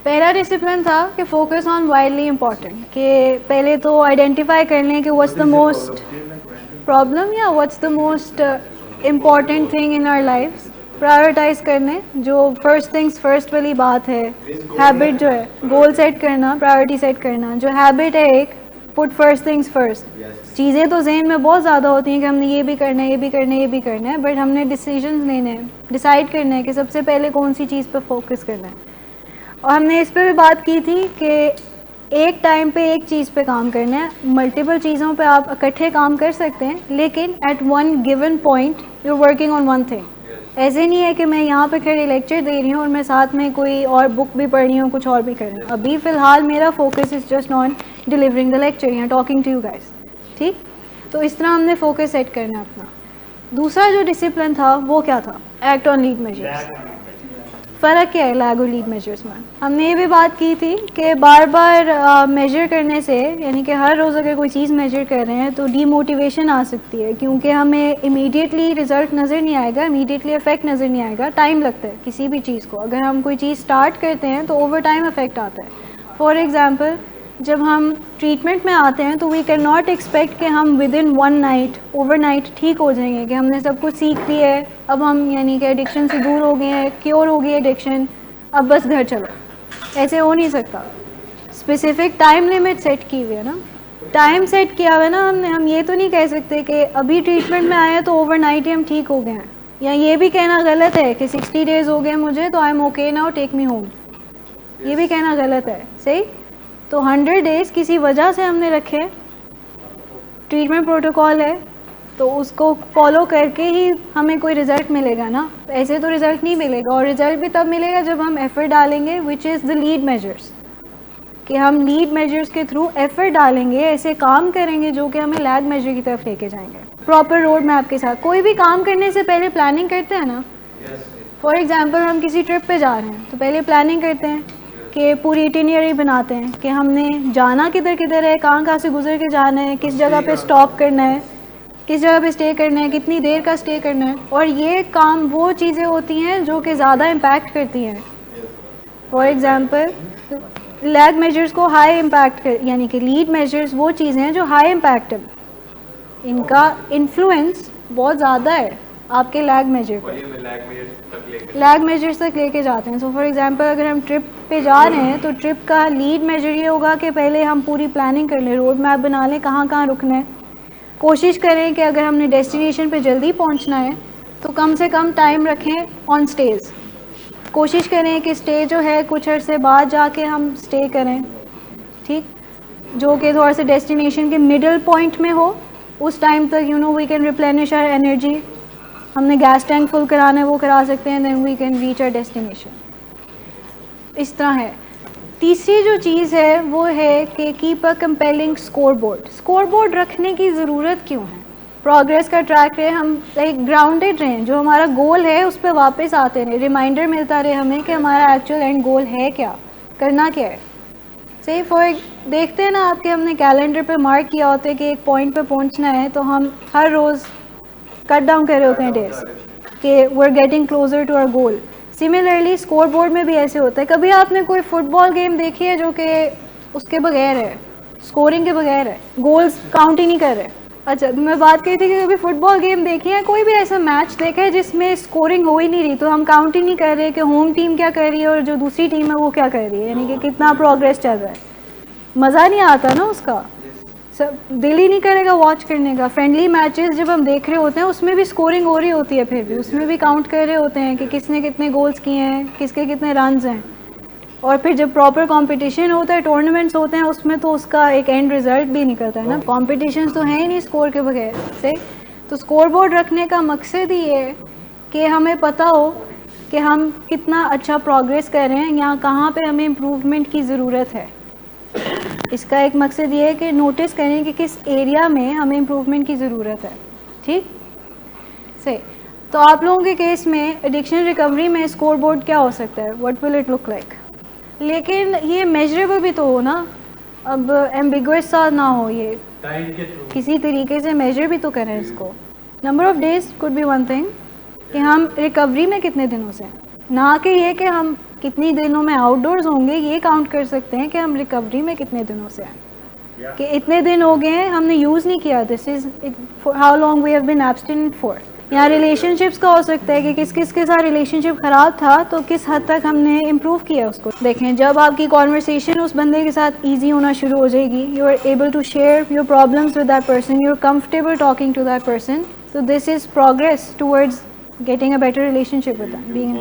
पहला डिसिप्लिन था कि फोकस ऑन वाइडली इम्पॉर्टेंट, कि पहले तो आइडेंटिफाई कर लें कि व्हाट्स द मोस्ट प्रॉब्लम या what's the most important thing in our life, prioritise करने, जो फर्स्ट थिंग्स फर्स्ट वाली बात है। हैबिट जो है, गोल सेट करना, प्रायोरिटी सेट करना, जो हैबिट है एक, पुट फर्स्ट थिंग्स फर्स्ट। चीज़ें तो जहन में बहुत ज़्यादा होती हैं कि हमने ये भी करना है, ये भी करना है, ये भी करना है, बट हमने डिसीजंस लेने हैं, डिसाइड करना है कि सबसे पहले कौन सी चीज़ पर फोकस करना है। और हमने इस पर भी बात की थी कि एक टाइम पे एक चीज़ पे काम करना है, मल्टीपल चीज़ों पे आप इकट्ठे काम कर सकते हैं, लेकिन at one given point you are working on one thing. ऐसे नहीं है कि मैं यहाँ पे खड़े लेक्चर दे रही हूँ और मैं साथ में कोई और बुक भी पढ़ रही हूँ, कुछ और भी कर रही हूँ। अभी फ़िलहाल मेरा focus is just on delivering the lecture या टॉकिंग टू यू गाइस, ठीक। तो इस तरह हमने फोकस सेट करना है अपना। दूसरा जो डिसिप्लिन था वो क्या था? Act on lead measures. फ़र्क क्या है लैग और लीड मेजर्स में? हमने ये भी बात की थी कि बार बार मेजर करने से, यानी कि हर रोज़ अगर कोई चीज़ मेजर कर रहे हैं तो डीमोटिवेशन आ सकती है, क्योंकि हमें इमीडिएटली रिजल्ट नज़र नहीं आएगा, इमीडिएटली इफेक्ट नज़र नहीं आएगा, टाइम लगता है किसी भी चीज़ को। अगर हम कोई चीज़ स्टार्ट करते हैं तो ओवर टाइम इफेक्ट आता है। फॉर एग्ज़ाम्पल, जब हम ट्रीटमेंट में आते हैं तो वी कैन नॉट एक्सपेक्ट कि हम with in one night, overnight ठीक हो जाएंगे, कि हमने सब कुछ सीख लिया है, अब हम यानी कि एडिक्शन से दूर हो गए हैं, क्योर हो गई एडिक्शन, अब बस घर चलो। ऐसे हो नहीं सकता। स्पेसिफिक टाइम लिमिट सेट की हुई है ना, टाइम सेट किया हुआ है ना हमने। हम ये तो नहीं कह सकते कि अभी ट्रीटमेंट में आए हैं तो ओवरनाइट ही हम ठीक हो गए हैं, या ये भी कहना गलत है कि 60 डेज़ हो गए मुझे तो I am okay now, take me home. ये भी कहना गलत है, सही। तो 100 डेज़ किसी वजह से हमने रखे, ट्रीटमेंट प्रोटोकॉल है, तो उसको फॉलो करके ही हमें कोई रिज़ल्ट मिलेगा ना। ऐसे तो रिज़ल्ट नहीं मिलेगा, और रिज़ल्ट भी तब मिलेगा जब हम एफ़र्ट डालेंगे, which is the lead measures, कि हम लीड मेजर्स के थ्रू एफ़र्ट डालेंगे, ऐसे काम करेंगे जो कि हमें लैग मेजर की तरफ लेके जाएंगे। प्रॉपर रोड मैप के साथ। कोई भी काम करने से पहले प्लानिंग करते हैं ना। फॉर एग्ज़ाम्पल, हम किसी ट्रिप पे जा रहे हैं तो पहले प्लानिंग करते हैं कि पूरी इटिनरी बनाते हैं कि हमने जाना किधर किधर है, कहाँ कहाँ से गुजर के जाना है, किस जगह पे स्टॉप करना है, किस जगह पे स्टे करना है, कितनी देर का स्टे करना है। और ये काम वो चीज़ें होती हैं जो कि ज़्यादा इम्पैक्ट करती हैं। फॉर एग्ज़ाम्पल, लैग मेजर्स को हाई इम्पैक्ट यानी कि लीड मेजर्स वो चीज़ें हैं जो हाई इम्पैक्ट है, इनका इन्फ्लुएंस बहुत ज़्यादा है आपके लैग मेजर पर, लैग मेजर्स तक लेके जाते हैं। सो फॉर एग्जांपल, अगर हम ट्रिप पे जा रहे हैं तो ट्रिप का लीड मेजर ये होगा कि पहले हम पूरी प्लानिंग कर लें, रोड मैप बना लें, कहाँ कहाँ रुकना है। कोशिश करें कि अगर हमने डेस्टिनेशन पे जल्दी पहुंचना है तो कम से कम टाइम रखें ऑन स्टेज। कोशिश करें कि स्टे जो है कुछ अर्से बाद जाके हम स्टे करें, ठीक, जो कि थोड़ा सा डेस्टिनेशन के मिडल पॉइंट में हो। उस टाइम तक we can replenish our energy. हमने गैस टैंक फुल कराना है वो करा सकते हैं, then we can reach our destination. इस तरह है। तीसरी जो चीज़ है वो है कि keep a compelling score board. Score board रखने की ज़रूरत क्यों है? प्रोग्रेस का ट्रैक रहे, हम लाइक ग्राउंडेड रहें, जो हमारा गोल है उस पर वापस आते रहे, रिमाइंडर मिलता रहे हमें कि हमारा एक्चुअल एंड गोल है क्या, करना क्या है। सही। फॉर देखते हैं ना आपके, हमने कैलेंडर पे मार्क किया होता है कि एक पॉइंट पे पहुंचना है, तो हम हर रोज़ कट डाउन कर रहे होते हैं डेज कि we are getting closer to our goal. Similarly score board में भी ऐसे होता है। कभी आपने कोई फुटबॉल गेम देखी है जो कि उसके बगैर है, स्कोरिंग के बगैर है, गोल्स काउंट ही नहीं कर रहे? अच्छा, मैं बात कही थी कि कभी फुटबॉल गेम देखी है, कोई भी ऐसा मैच देखा है जिसमें स्कोरिंग हो ही नहीं रही, तो हम काउंट ही नहीं कर रहे कि होम टीम क्या कर रही है और जो दूसरी टीम है वो क्या कर रही है, यानी कि कितना प्रोग्रेस चल रहा है। मज़ा नहीं आता ना उसका, सब दिल ही नहीं करेगा वॉच करने का। फ्रेंडली मैचेस जब हम देख रहे होते हैं उसमें भी स्कोरिंग हो रही होती है, फिर भी उसमें भी काउंट कर रहे होते हैं कि किसने कितने गोल्स किए हैं, किसके कितने रन्स हैं। और फिर जब प्रॉपर कंपटीशन होता है, टूर्नामेंट्स होते हैं, उसमें तो उसका एक एंड रिजल्ट भी निकलता है ना। कॉम्पिटिशन्स तो है ही नहीं स्कोर के बगैर से। तो स्कोर बोर्ड रखने का मकसद ही है कि हमें पता हो कि हम कितना अच्छा प्रोग्रेस कर रहे हैं या कहाँ पे हमें इम्प्रूवमेंट की ज़रूरत है। इसका एक मकसद ये है कि नोटिस करें कि किस एरिया में हमें इम्प्रूवमेंट की ज़रूरत है, ठीक से। तो आप लोगों के केस में एडिक्शन रिकवरी में स्कोर बोर्ड क्या हो सकता है? What will it look like? लेकिन ये मेजरेबल भी तो हो ना, अब एम्बिगुअस सा ना हो, ये किसी तरीके से मेजर भी तो करें इसको। Number of days could be one thing, कि हम रिकवरी में कितने दिनों से, ना कि ये कि हम कितनी दिनों में आउटडोर्स होंगे ये काउंट कर सकते हैं कि हम रिकवरी में कितने दिनों से हैं, कि इतने दिन हो गए हैं हमने यूज़ नहीं किया, this is how long we have been abstinent for. यहाँ रिलेशनशिप्स का हो सकता है कि किस किस के साथ रिलेशनशिप ख़राब था तो किस हद तक हमने इम्प्रूव किया उसको। देखें, जब आपकी कॉन्वर्सेशन उस बंदे के साथ ईजी होना शुरू हो जाएगी, you are able to share your problems with that person, you are comfortable talking to that person, so this is progress towards getting a better relationship with them. Being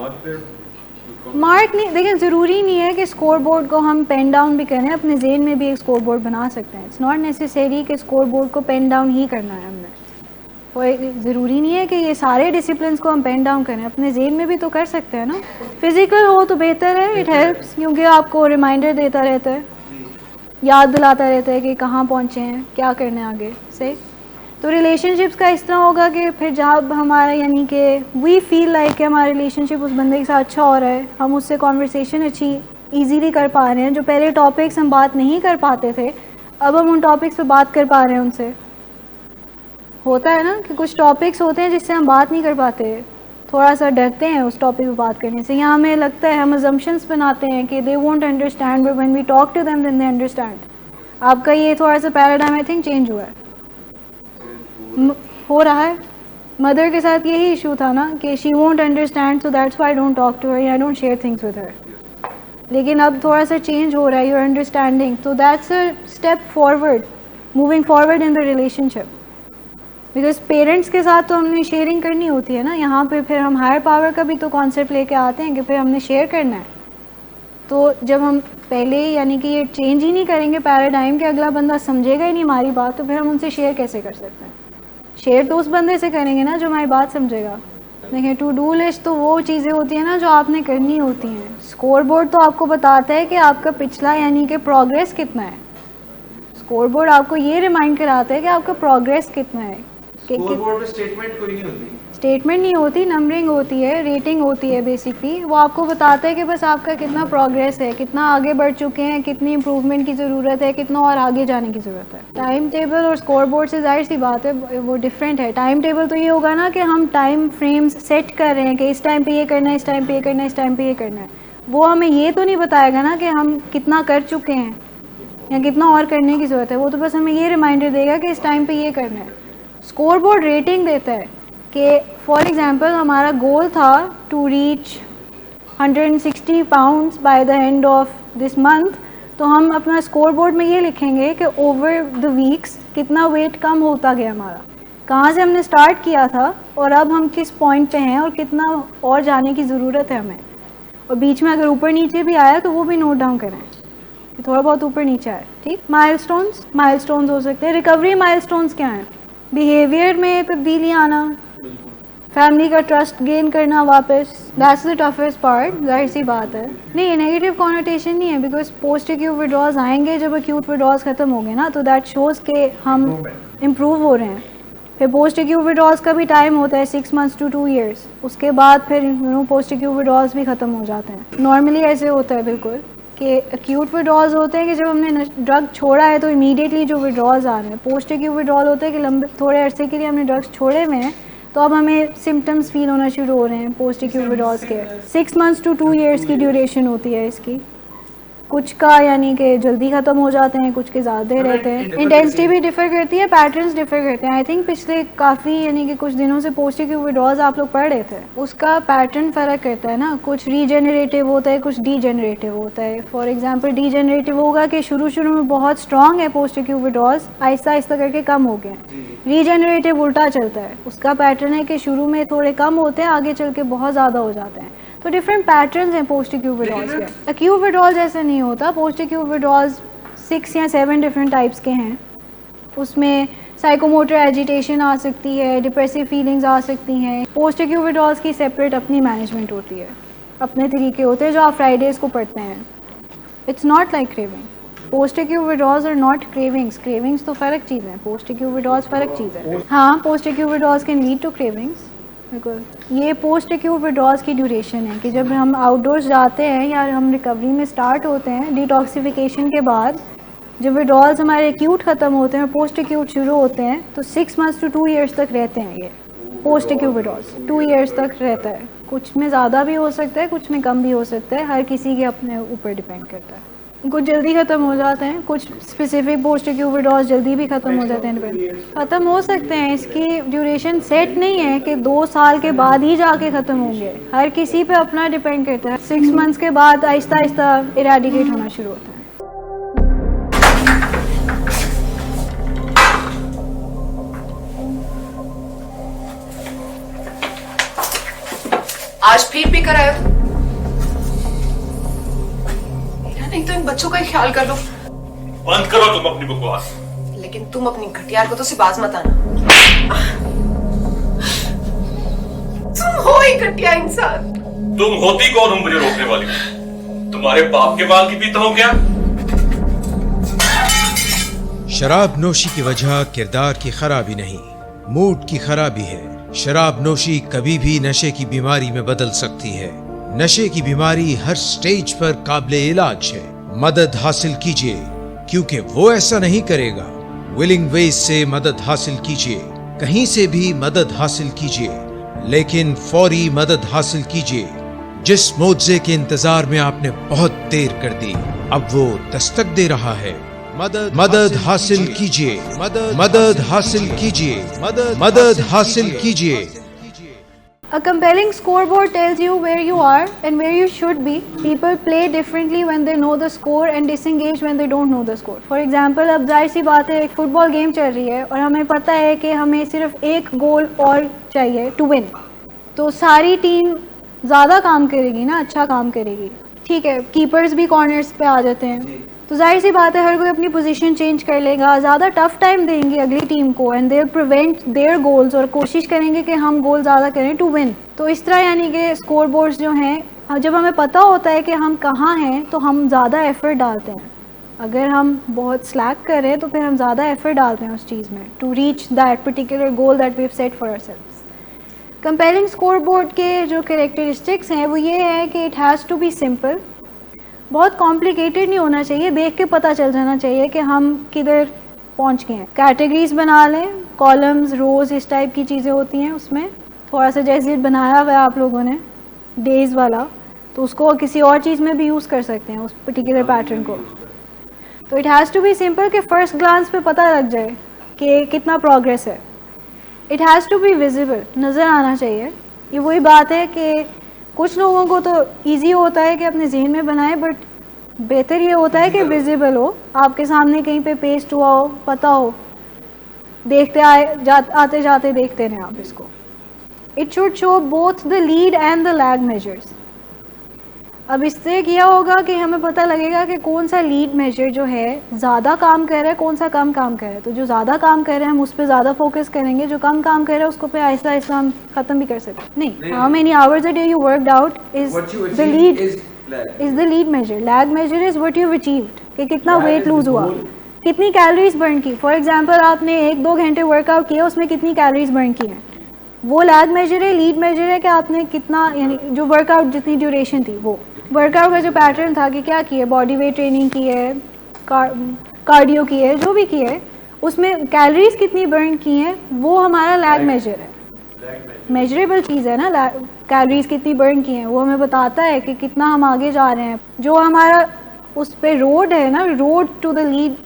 mark नहीं, देखिए ज़रूरी नहीं है कि स्कोर बोर्ड को हम pen down भी करें, अपने जेन में भी एक स्कोर बोर्ड बना सकते हैं। इट्स नॉट नेसेसरी कि स्कोर बोर्ड को पेन डाउन ही करना है हमने, कोई ज़रूरी नहीं है कि ये सारे डिसिप्लिन को हम पेन डाउन करें, अपने जेन में भी तो कर सकते हैं ना। फिज़िकल हो तो बेहतर है, इट हेल्प्स, क्योंकि आपको रिमाइंडर देता रहता है, याद दिलाता रहता है कि कहाँ पहुँचे हैं, क्या करना है आगे से। तो रिलेशनशिप्स का इस तरह होगा कि फिर जब हमारा यानी कि वी फील लाइक कि हमारा रिलेशनशिप उस बंदे के साथ अच्छा हो रहा है, हम उससे कॉन्वर्सेशन अच्छी इजीली कर पा रहे हैं, जो पहले टॉपिक्स हम बात नहीं कर पाते थे अब हम उन टॉपिक्स पे बात कर पा रहे हैं उनसे। होता है ना कि कुछ टॉपिक्स होते हैं जिससे हम बात नहीं कर पाते, थोड़ा सा डरते हैं उस टॉपिक पे बात करने से, या हमें लगता है हम अजम्पशंस बनाते हैं कि they won't understand, but when we talk to them then they understand. आपका ये थोड़ा सा पैराडाइम आई थिंक चेंज हुआ है, हो रहा है। मदर के साथ यही इशू था ना कि she won't understand, so that's why I don't talk to her, I don't share things with her. लेकिन अब थोड़ा सा चेंज हो रहा है, यूर अंडरस्टैंडिंग, तो that's a step forward, moving forward in the relationship. Because parents के साथ तो हमने शेयरिंग करनी होती है ना, यहाँ पे फिर हम हायर पावर का भी तो कॉन्सेप्ट लेके आते हैं कि फिर हमने शेयर करना है। तो जब हम पहले यानी कि ये चेंज ही नहीं करेंगे पैराडाइम, कि अगला बंदा समझेगा ही नहीं हमारी बात, तो फिर हम उनसे शेयर कैसे कर सकते हैं? शेयर तो उस बंदे से करेंगे ना जो हमारी बात समझेगा। देखिए, टू डू लिस्ट तो वो चीज़ें होती हैं ना जो आपने करनी होती हैं। स्कोर बोर्ड तो आपको बताता है कि आपका पिछला यानी कि प्रोग्रेस कितना है। स्कोर बोर्ड आपको ये रिमाइंड कराता है कि आपका प्रोग्रेस कितना है। स्कोर बोर्ड पे स्टेटमेंट कोई नहीं होती, स्टेटमेंट नहीं होती, नंबरिंग होती है, रेटिंग होती है। बेसिकली वो आपको बताता है कि बस आपका कितना प्रोग्रेस है, कितना आगे बढ़ चुके हैं, कितनी इंप्रूवमेंट की ज़रूरत है, कितना और आगे जाने की ज़रूरत है। टाइम टेबल और स्कोर बोर्ड से जाहिर सी बात है वो डिफरेंट है। टाइम टेबल तो ये होगा ना कि हम टाइम फ्रेम्स सेट कर रहे हैं कि इस टाइम पे ये करना है, इस टाइम पे ये करना है, इस टाइम पे ये करना है। वो हमें ये तो नहीं बताएगा ना कि हम कितना कर चुके हैं या कितना और करने की ज़रूरत है, वो तो बस हमें ये रिमाइंडर देगा कि इस टाइम पे ये करना है। स्कोर बोर्ड रेटिंग देता है कि फॉर एग्ज़ाम्पल हमारा गोल था to reach 160 pounds by the end of this month, तो हम अपना स्कोर बोर्ड में ये लिखेंगे कि ओवर द वीक्स कितना वेट कम होता गया हमारा, कहाँ से हमने स्टार्ट किया था और अब हम किस पॉइंट पे हैं और कितना और जाने की ज़रूरत है हमें। और बीच में अगर ऊपर नीचे भी आया तो वो भी नोट डाउन करें कि थोड़ा बहुत ऊपर नीचे आए। ठीक, माइलस्टोन्स हो सकते हैं। रिकवरी माइलस्टोन्स क्या हैं? बिहेवियर में तब्दीली आना, फैमिली का ट्रस्ट गेन करना वापस, दैट्स द टफेस्ट पार्ट। जाहिर सी बात है, नहीं नेगेटिव कॉनोटेशन नहीं है, बिकॉज पोस्ट एक्यूट विड्रॉल्स आएंगे जब एक्यूट विड्रॉल्स खत्म हो गए ना, तो दैट शोज़ के हम इम्प्रूव हो रहे हैं। फिर पोस्ट एक्यूट विड्रॉल्स का भी टाइम होता है 6 months to 2 years, उसके बाद फिर पोस्ट एक्यूट विड्रॉल्स भी ख़त्म हो जाते हैं। नॉर्मली ऐसे होता है बिल्कुल कि एक्यूट विड्रॉल्स होते हैं कि जब हमने ड्रग छोड़ा है तो इमीडिएटली जो विड्रॉल्स आ रहे हैं। पोस्ट एक्यूट विड्रॉल होता है कि लंबे थोड़े अरसे के लिए हमने ड्रग्स छोड़े हुए हैं तो अब हमें सिम्टम्स फील होना शुरू हो रहे हैं पोस्ट एक्यूट विड्रॉल्स के। 6 months to 2 years की ड्यूरेशन होती है इसकी। कुछ का यानी कि जल्दी ख़त्म हो जाते हैं, कुछ के ज़्यादा रहते हैं। इंटेंसिटी भी डिफ़र करती है, पैटर्न्स डिफ़र करते हैं। आई थिंक पिछले काफ़ी यानी कि कुछ दिनों से पोस्ट एक्यूट विड्रॉल्स आप लोग पढ़ रहे थे, उसका पैटर्न फ़र्क करता है ना। कुछ रीजेनरेटिव होता है, कुछ डीजेनरेटिव होता है। फॉर एग्जांपल डीजेनरेटिव होगा कि शुरू में बहुत स्ट्रॉन्ग है post acute withdrawals, Aahista Aahista करके कम हो गए। रीजेनरेटिव उल्टा चलता है, उसका पैटर्न है कि शुरू में थोड़े कम होते हैं, आगे चल के बहुत ज़्यादा हो जाते हैं। तो डिफरेंट पैटर्न्स हैं पोस्ट एक्यूट विड्रॉल्स के। एक्यूट विड्रॉल जैसे नहीं होता। पोस्ट एक्यूट विड्रॉल्स 6 या 7 डिफरेंट टाइप्स के हैं। उसमें साइकोमोटर एजिटेशन आ सकती है, डिप्रेसिव फीलिंग्स आ सकती हैं। पोस्ट एक्यूट विड्रॉल्स की सेपरेट अपनी मैनेजमेंट होती है, अपने तरीके होते हैं जो आप फ्राइडेज़ को पढ़ते हैं। It's not like craving. Post acute withdrawals are not cravings. Cravings तो फ़र्क चीज़ है, पोस्ट एक्यूट विड्रॉल्स फ़र्क चीज़ है। हाँ, post acute withdrawals can lead to cravings. बिल्कुल, ये पोस्ट एक्यूट विड्रॉल्स की ड्यूरेशन है कि जब हम आउटडोर्स जाते हैं या हम रिकवरी में स्टार्ट होते हैं डिटॉक्सिफिकेशन के बाद, जब विड्रॉल्स हमारे एक्यूट ख़त्म होते हैं, पोस्ट एक्यूट शुरू होते हैं, तो 6 months to 2 years तक रहते हैं ये पोस्ट एक्यूट विड्रॉल्स 2 इयर्स तक रहता है, कुछ में ज़्यादा भी हो सकता है, कुछ में कम भी हो सकता है, हर किसी के अपने ऊपर डिपेंड करता है। कुछ जल्दी ख़त्म हो जाते हैं, कुछ स्पेसिफिक पोस्ट एक्यूट विड्रॉल्स जल्दी भी ख़त्म हो जाते हैं, ख़त्म हो सकते हैं। इसकी ड्यूरेशन सेट नहीं है कि 2 साल के बाद ही जाके ख़त्म होंगे, हर किसी पे अपना डिपेंड करता है। 6 मंथ्स के बाद आहिस्ता आहिस्ता इरेडिकेट होना शुरू होता है। आज फिर पी कर आए हो? नहीं तो इन बच्चों का ही ख्याल कर लो। बंद करो तुम अपनी बकवास। लेकिन तुम अपनी घटियार को तो सिर्फ बाज मत आना। तुम हो ही घटिया इंसान। तुम होती कौन हो मुझे रोकने वाली? तुम्हारे बाप के बाल की पीता हो क्या? शराब नोशी की वजह किरदार की खराबी नहीं, मूड की खराबी है। शराब नोशी कभी भी नशे की बीमारी में बदल सकती है। नशे की बीमारी हर स्टेज पर काबिले इलाज है। मदद हासिल कीजिए, क्योंकि वो ऐसा नहीं करेगा। विलिंग वेज से मदद हासिल कीजिए, कहीं से भी मदद हासिल कीजिए, लेकिन फौरी मदद हासिल कीजिए। जिस मुआवजे के इंतजार में आपने बहुत देर कर दी, अब वो दस्तक दे रहा है। मदद हासिल कीजिए, मदद हासिल कीजिए, मदद हासिल कीजिए। A compelling scoreboard tells you where you are and where you should be. People play differently when they know the score and disengage when they don't know the score. For example, अब जाहिर सी बात है, एक football game चल रही है और हमें पता है कि हमें सिर्फ एक गोल और चाहिए टू विन, तो सारी टीम ज़्यादा काम करेगी ना, अच्छा काम करेगी। ठीक है, कीपर्स भी कॉर्नर्स पे आ जाते हैं, तो जाहिर सी बात है हर कोई अपनी पोजीशन चेंज कर लेगा, ज़्यादा टफ टाइम देंगे अगली टीम को and they prevent their goals, और कोशिश करेंगे कि हम गोल ज़्यादा करें टू विन। तो इस तरह यानी कि स्कोर बोर्ड्स जो हैं, जब हमें पता होता है कि हम कहाँ हैं तो हम ज़्यादा एफर्ट डालते हैं। अगर हम बहुत स्लैक कर रहे हैं तो फिर हम ज़्यादा एफर्ट डालते हैं उस चीज़ में to reach that particular goal that we have set for ourselves. Comparing score board के जो कैरेक्टरिस्टिक्स हैं वो ये है कि it has to be simple, बहुत कॉम्प्लिकेटेड नहीं होना चाहिए, देख के पता चल जाना चाहिए कि हम किधर पहुंच गए हैं। कैटेगरीज बना लें, कॉलम्स, रोज़, इस टाइप की चीज़ें होती हैं उसमें। थोड़ा सा जैसे बनाया हुआ है आप लोगों ने डेज वाला, तो उसको किसी और चीज़ में भी यूज़ कर सकते हैं उस पर्टिकुलर पैटर्न को। तो it has to be simple कि फ़र्स्ट ग्लांस पे पता लग जाए कि कितना प्रोग्रेस है। It has to be visible, नज़र आना चाहिए। ये वही बात है कि कुछ लोगों को तो इजी होता है कि अपने जहन में बनाएं, बट बेहतर ये होता है कि विजिबल हो, आपके सामने कहीं पे पेस्ट हुआ हो, पता हो, देखते आते जाते देखते रहें आप इसको। It should show both the lead and the lag measures. अब इससे किया होगा कि हमें पता लगेगा कि कौन सा लीड मेजर जो है ज़्यादा काम कर रहा है, कौन सा कम काम कर रहा है। तो जो ज़्यादा काम कर रहे हैं हम उस पर ज़्यादा फोकस करेंगे, जो कम काम कर रहा है उसको पे आहिस्ता आहिस्ता हम ख़त्म भी कर सकते हैं। नहीं, how many hours a day you worked out is the lead measure. Lag measure is what you achieved, कि कितना वेट लूज हुआ, कितनी कैलोरीज बर्न की। फॉर एग्जाम्पल आपने 1-2 घंटे वर्कआउट किया, उसमें कितनी कैलोरीज बर्न की हैं, वो लैग मेजर है। लीड मेजर है कि आपने कितना, यानी जो वर्कआउट जितनी ड्यूरेशन थी, वो वर्कआउट का जो पैटर्न था कि क्या किया, बॉडी वेट ट्रेनिंग की है, कार्डियो की है, जो भी की है, उसमें कैलोरीज कितनी बर्न की हैं, वो हमारा लैग मेजर है। मेजरेबल चीज़ है ना, कैलोरीज कितनी बर्न की हैं वो हमें बताता है कि कितना हम आगे जा रहे हैं। जो हमारा उस पर रोड है ना, road to the lead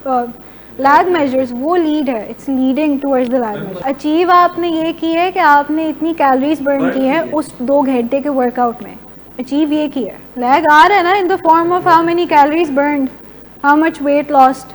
lag measures, वो लीड है, it's leading towards the lag measure. Achieve आपने ये की है कि आपने इतनी कैलोरीज बर्न की है उस 2 घंटे के वर्कआउट में, अचीव ये किया। लैग आ रहा है ना in the form of how many calories burned, how much weight lost,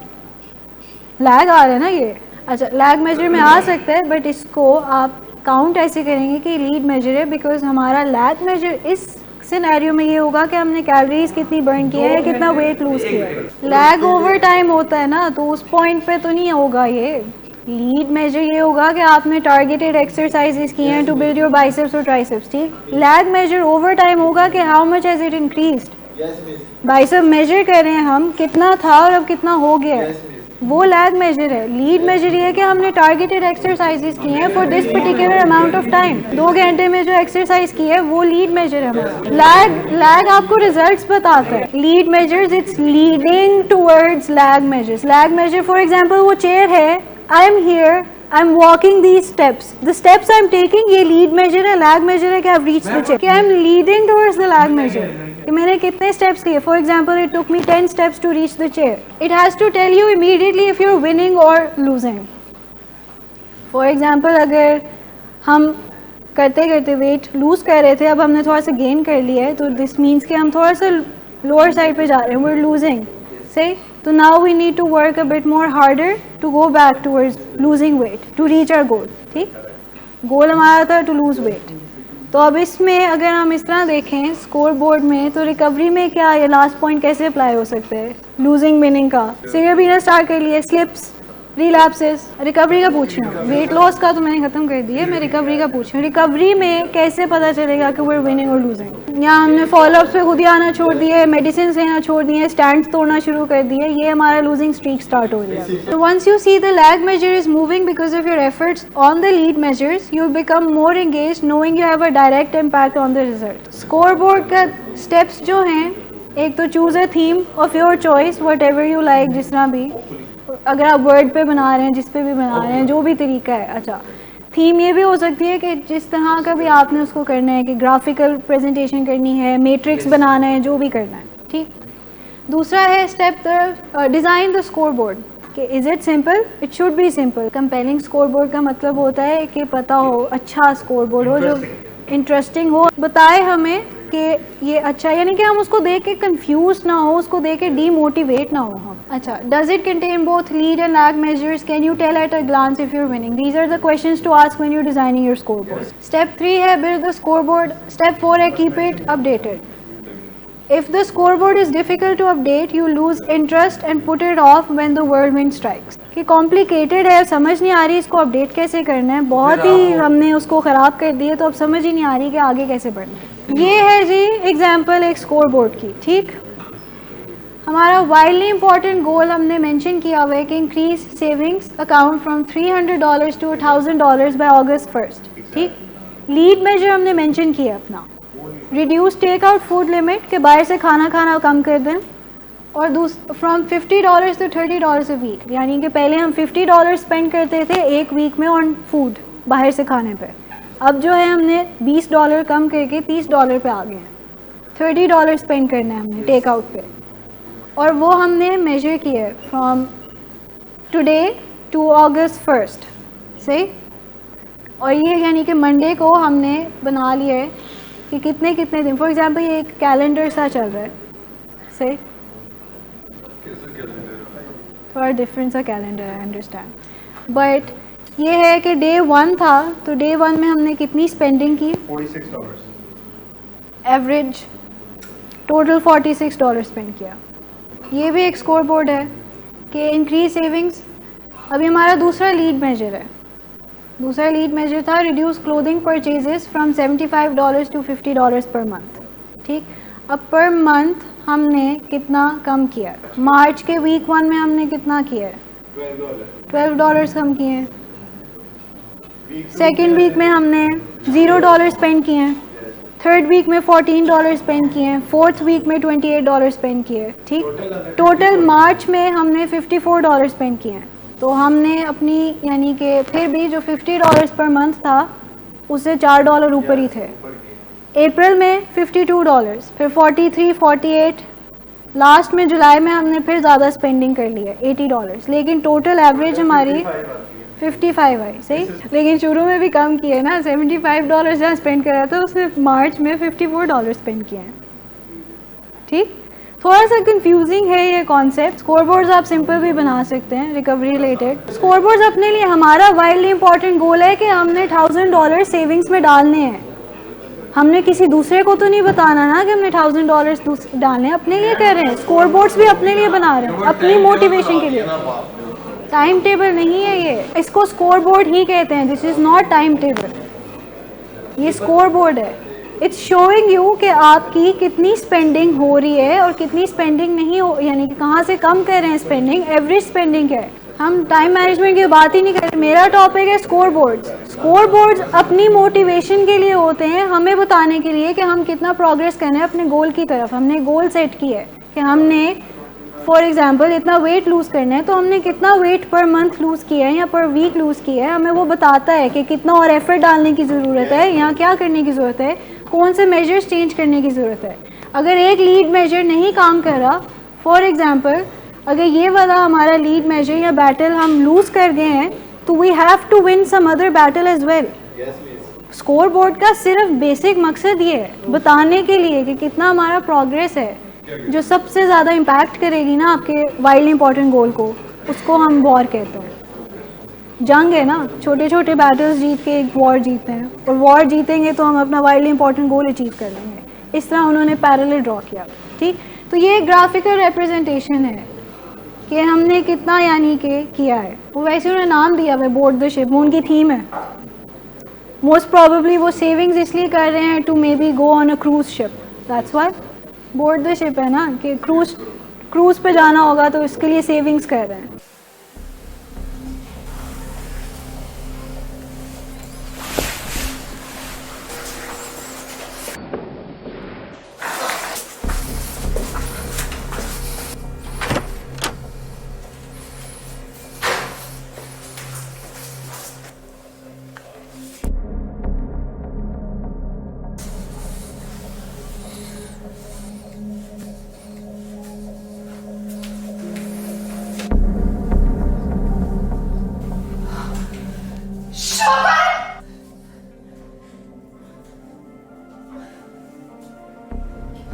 lag आ रहा है ना ये। अच्छा, लैग मेजर में आ सकता है, बट इसको आप काउंट ऐसे करेंगे कि लीड मेजर है, बिकॉज हमारा लैग मेजर इस सिनेरियो में ये होगा कि हमने कैलोरीज कितनी बर्न किया है, कितना वेट लूज किया है। लैग ओवर टाइम होता है ना, तो उस पॉइंट पे तो नहीं होगा ये। लीड मेजर ये होगा कि आपने टारगेटेड एक्सरसाइजेस की हैं टू बिल्ड योर बाइसेप्स और ट्राइसेप्स, ठीक। लैग मेजर ओवर टाइम होगा कि how much has it increased. Bicep measure कर रहे हैं हम, कितना था और अब कितना हो गया है, वो लैग मेजर है। लीड मेजर ये है कि हमने टारगेटेड एक्सरसाइजेस की हैं for this particular amount of time, 2 घंटे में जो एक्सरसाइज की है वो लीड मेजर है हमारा। लैग आपको रिजल्ट्स बताता है। Lead measures it's leading towards lag measures. Lag measure for example वो चेयर है, I am here, I'm walking these steps. The steps I'm taking, ये lead measure है, lag measure है कि I've reached the chair. कि I'm leading towards the lag measure. कि मैंने कितने steps लिए. For example, it took me 10 steps to reach the chair. It has to tell you immediately if you're winning or losing. For example, अगर हम करते करते weight lose कर रहे थे, अब हमने थोड़ा सा gain कर लिया है, तो this means कि हम थोड़ा सा lower side पे जा रहे हैं. We're losing. Say. So now we need to work a bit more harder to go back towards losing weight to reach our goal. ठीक, गोल हमारा था to lose weight. तो अब इसमें अगर हम इस तरह देखें स्कोर बोर्ड में, तो रिकवरी में क्या ये लास्ट पॉइंट कैसे अप्लाई हो सकते हैं लूजिंग मीनिंग का. सिगरेट पीना स्टार्ट कर लिए, स्लिप्स, रिलैप्सेस. रिकवरी का पूछ रही हूँ, वेट लॉस का तो मैंने खत्म कर दिया, मैं रिकवरी का पूछ रही हूँ. रिकवरी में कैसे पता चलेगा कि we're winning और losing. यहाँ हमने फॉलोअप्स पे खुद ही आना छोड़ दिए, मेडिसिन लेना छोड़ दिए, स्टैंड्स तोड़ना शुरू कर दिए, ये हमारा लूजिंग स्ट्रीक स्टार्ट हो गया. तो once you see the lag measure is moving because of your efforts on the lead measures, you become more engage knowing you have a direct impact on the result. Score board का steps जो हैं, एक तो choose a theme of your choice, whatever you like, जिस तरह भी, अगर आप वर्ड पे बना रहे हैं, जिस पे भी बना रहे हैं, जो भी तरीका है. अच्छा, थीम ये भी हो सकती है कि जिस तरह का भी आपने उसको करना है, कि ग्राफिकल प्रेजेंटेशन करनी है, मैट्रिक्स बनाना है, जो भी करना है. ठीक. दूसरा है step design the score board. कि is it simple? It should be simple. Compelling score board का मतलब होता है कि पता हो, अच्छा स्कोर बोर्ड हो, जो इंटरेस्टिंग हो, बताए हमें कि ये अच्छा, यानी कि हम उसको देख के कंफ्यूज ना हो, उसको देख के डीमोटिवेट ना हो हम. अच्छा, does it contain both lead and lag measures? Can you tell at a glance if you are winning? These are the questions to ask when you are designing your score board. Step 3 है build the score board. Step 4 है keep it updated. If the scoreboard is difficult to update, you lose interest and put it off when the whirlwind strikes. कि complicated है, समझ नहीं आ रही इसको update कैसे करना है, बहुत ही हमने उसको ख़राब कर दिया, तो अब समझ ही नहीं आ रही कि आगे कैसे बढ़ना है. ये है जी एग्जाम्पल एक स्कोर बोर्ड की. ठीक, हमारा वाइडली इंपॉर्टेंट गोल हमने मेंशन किया हुआ है कि increase savings account from $300 to $1,000 by August 1st. ठीक, लीड मेजर हमने मेंशन किया अपना, reduce take out food limit, के बाहर से खाना कम कर दें, और फ्रॉम $50 to $30 अ वीक, यानी कि पहले हम $50 स्पेंड करते थे एक वीक में ऑन फूड बाहर से खाने पे, अब जो है हमने $20 कम करके $30 पे आ गए हैं. $30 स्पेंड करना है हमने टेक आउट पे, और वो हमने मेजर किया है from today to August 1st. सही, और ये यानी कि मंडे को हमने बना लिया है कि कितने दिन. फॉर एग्जांपल ये एक कैलेंडर सा चल रहा है, सही, थोड़ा डिफरेंट सा कैलेंडर है, अंडरस्टैंड, बट ये है कि डे 1 था, तो डे 1 में हमने कितनी स्पेंडिंग की? $46. एवरेज टोटल $46 स्पेंड किया. ये भी एक स्कोर बोर्ड है कि इंक्रीज सेविंग्स. अभी हमारा दूसरा लीड मेजर है. दूसरा लीड मेजर था reduce clothing purchases from $75 to $50 per month. ठीक, अब पर मंथ हमने कितना कम किया? मार्च के वीक 1 में हमने कितना किया है? $12 कम किए हैं. सेकेंड वीक में हमने $0 स्पेंड किए हैं. थर्ड वीक में $14 स्पेंड किए हैं. फोर्थ वीक में $28 स्पेंड किए हैं. ठीक, टोटल मार्च में हमने $54 स्पेंड किए हैं. तो हमने अपनी, यानी कि फिर भी जो $50 पर मंथ था उससे $4 ऊपर ही थे. अप्रैल में $52, फिर 43, 48, लास्ट में जुलाई में हमने फिर ज़्यादा स्पेंडिंग कर लिया $80, लेकिन टोटल एवरेज हमारी 55 आई. सही, लेकिन शुरू में भी कम किए ना, $75 जहाँ स्पेंड करा था उसने मार्च में $54 स्पेंड किए हैं. ठीक, थोड़ा सा कंफ्यूजिंग है ये कॉन्सेप्ट. स्कोर बोर्ड्स आप सिंपल भी बना सकते हैं रिकवरी रिलेटेड. स्कोर बोर्ड्स अपने लिए, हमारा वाइडली इंपॉर्टेंट गोल है कि हमने $1,000 सेविंग्स में डालने हैं. हमने किसी दूसरे को तो नहीं बताना ना कि हमने $1,000 डालने हैं, अपने लिए कर रहे हैं. स्कोर बोर्ड्स भी अपने लिए बना रहे हैं, अपनी मोटिवेशन के लिए. टाइम टेबल नहीं है ये, इसको स्कोर बोर्ड ही कहते हैं. This is not time table, ये स्कोर बोर्ड है. इट्स शोइंग यू कि आपकी कितनी स्पेंडिंग हो रही है और कितनी स्पेंडिंग नहीं हो, यानी कि कहाँ से कम कर रहे हैं स्पेंडिंग, एवरेज स्पेंडिंग है. हम टाइम मैनेजमेंट की बात ही नहीं कर रहे. मेरा टॉपिक है स्कोर बोर्ड्स. स्कोर बोर्ड्स अपनी मोटिवेशन के लिए होते हैं, हमें बताने के लिए कि हम कितना प्रोग्रेस कर रहे हैं अपने गोल की तरफ. हमने गोल सेट की है कि हमने फॉर एग्जांपल इतना वेट लूज़ करना है तो हमने कितना वेट पर मंथ लूज़ किया है या पर वीक लूज़ किया है, हमें वो बताता है कि कितना और एफर्ट डालने की ज़रूरत है या क्या करने की ज़रूरत है, कौन से मेजर्स चेंज करने की ज़रूरत है। अगर एक लीड मेजर नहीं काम कर रहा, फॉर एग्जांपल अगर ये वाला हमारा लीड मेजर या बैटल हम लूज़ कर गए हैं तो we have to win some other battle as well. Score board का सिर्फ बेसिक मकसद ये है बताने के लिए कि कितना हमारा प्रोग्रेस है, जो सबसे ज़्यादा इम्पैक्ट करेगी ना आपके वाइल्ड इंपॉर्टेंट गोल को, उसको हम वॉर कहते हैं। जंग है ना, छोटे छोटे बैटल्स जीत के एक वॉर जीतते हैं, और वॉर जीतेंगे तो हम अपना वाइल्ड इंपॉर्टेंट गोल अचीव कर लेंगे। इस तरह उन्होंने पैरेलल ड्रॉ किया। ठीक, तो ये ग्राफिकल रिप्रेजेंटेशन है कि हमने कितना यानी कि किया है। वो वैसे उन्होंने नाम दिया हुआ बोर्ड द शिप, वो उनकी थीम है। मोस्ट प्रॉबेबली वो सेविंग्स इसलिए कर रहे हैं to maybe go on a cruise ship, that's why board the ship है ना, कि क्रूज पे जाना होगा तो इसके लिए सेविंग्स कर रहे हैं।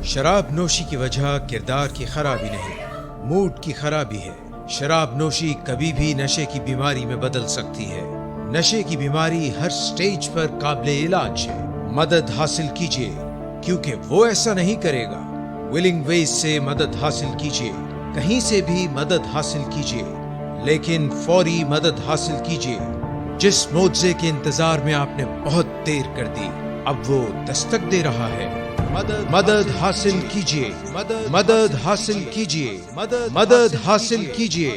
शराब नोशी की वजह किरदार की खराबी नहीं, मूड की खराबी है। शराब नोशी कभी भी नशे की बीमारी में बदल सकती है। नशे की बीमारी हर स्टेज पर काबिले इलाज है। मदद हासिल कीजिए, क्योंकि वो ऐसा नहीं करेगा। विलिंग वेज से मदद हासिल कीजिए, कहीं से भी मदद हासिल कीजिए, लेकिन फौरी मदद हासिल कीजिए। जिस मुआवजे के इंतजार में आपने बहुत देर कर दी, अब वो दस्तक दे रहा है। मदद हासिल कीजिए, मदद हासिल कीजिए, मदद हासिल कीजिए।